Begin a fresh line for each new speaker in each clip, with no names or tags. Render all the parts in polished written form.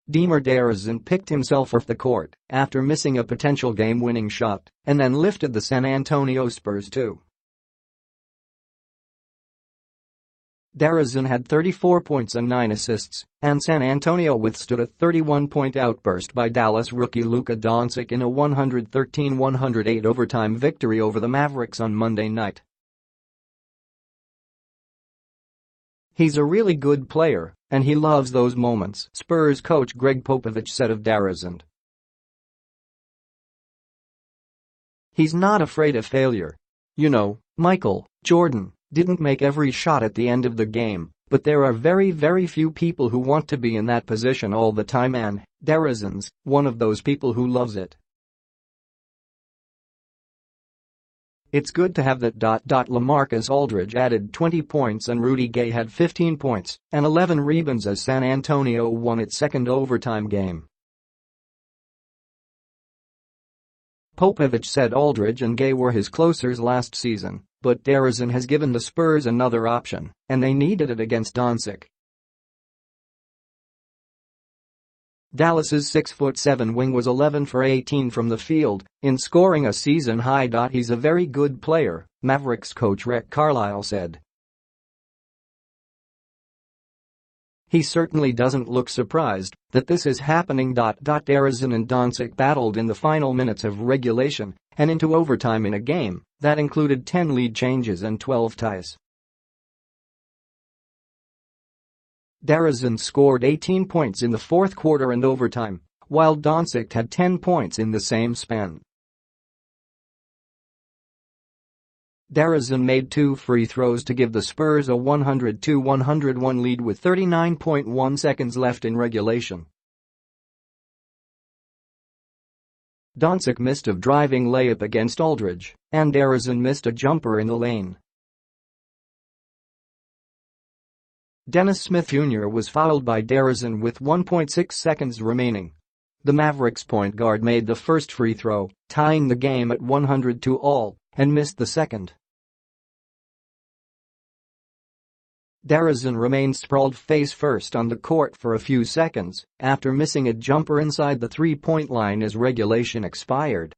DeMar DeRozan picked himself off the court after missing a potential game-winning shot and then lifted the San Antonio Spurs too. DeRozan had 34 points and 9 assists, and San Antonio withstood a 31-point outburst by Dallas rookie Luka Doncic in a 113-108 overtime victory over the Mavericks on Monday night. "He's a really good player, and he loves those moments," Spurs coach Gregg Popovich said of DeRozan. "He's not afraid of failure. You know, Michael Jordan didn't make every shot at the end of the game, but there are very, very few people who want to be in that position all the time, and DeRozan's one of those people who loves it. It's good to have that. LaMarcus Aldridge added 20 points and Rudy Gay had 15 points and 11 rebounds as San Antonio won its second overtime game. Popovich said Aldridge and Gay were his closers last season, but DeRozan has given the Spurs another option, and they needed it against Doncic. Dallas's 6'7" wing was 11 for 18 from the field in scoring a season high. He's a very good player, Mavericks coach Rick Carlisle said. He certainly doesn't look surprised that this is happening. DeRozan and Doncic battled in the final minutes of regulation and into overtime in a game that included 10 lead changes and 12 ties. DeRozan scored 18 points in the fourth quarter and overtime, while Doncic had 10 points in the same span. DeRozan made 2 free throws to give the Spurs a 102-101 lead with 39.1 seconds left in regulation. Doncic missed a driving layup against Aldridge, and DeRozan missed a jumper in the lane. Dennis Smith Jr. was fouled by DeRozan with 1.6 seconds remaining. The Mavericks point guard made the first free throw, tying the game at 102-all, and missed the second. DeRozan remained sprawled face first on the court for a few seconds after missing a jumper inside the three-point line as regulation expired.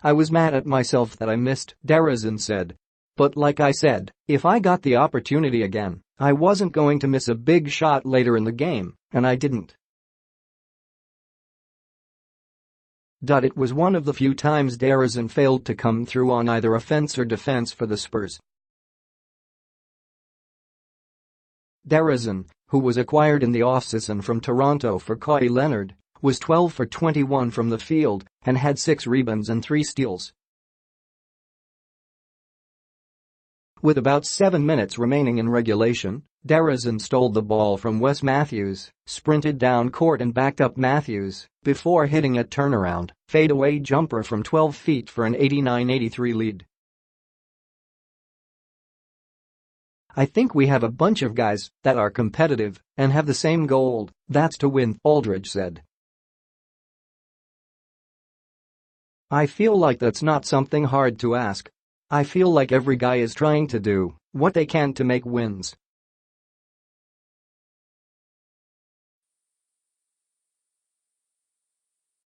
"I was mad at myself that I missed," DeRozan said. "But like I said, if I got the opportunity again, I wasn't going to miss a big shot later in the game, and I didn't." It was one of the few times DeRozan failed to come through on either offense or defense for the Spurs. DeRozan, who was acquired in the offseason from Toronto for Kawhi Leonard, was 12 for 21 from the field and had 6 rebounds and 3 steals. With about 7 minutes remaining in regulation, DeRozan stole the ball from Wes Matthews, sprinted down court and backed up Matthews before hitting a turnaround, fadeaway jumper from 12 feet for an 89-83 lead. "I think we have a bunch of guys that are competitive and have the same goal, that's to win," Aldridge said. "I feel like that's not something hard to ask. I feel like every guy is trying to do what they can to make wins."